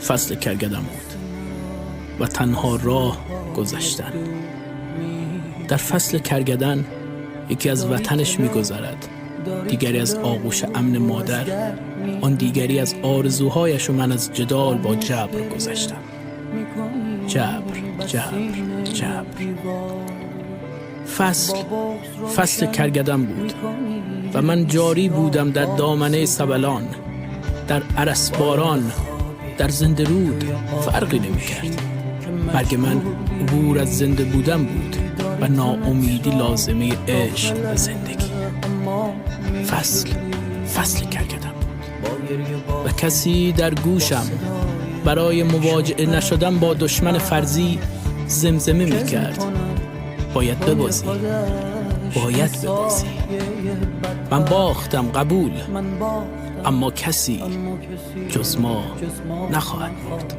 فصل کرگدن بود و تنها راه گذشتن. در فصل کرگدن یکی از وطنش می‌گذرد، دیگری از آغوش امن مادر، آن دیگری از آرزوهایش و من از جدال با جبر گذشتم. جبر. فصل کرگدن بود و من جاری بودم در دامنه سبلان، در ارسباران، در زنده رود فرقی نمی کرد. مرگ من عبور از زنده بودن بود و ناامیدی لازمه عشق به زندگی. فصل کرگدن بود و کسی در گوشم برای مواجهه نشدن با دشمن فرضی زمزمه می کرد: باید ببازی. من باختم، قبول، اما کسی جز ما نخواهد بود.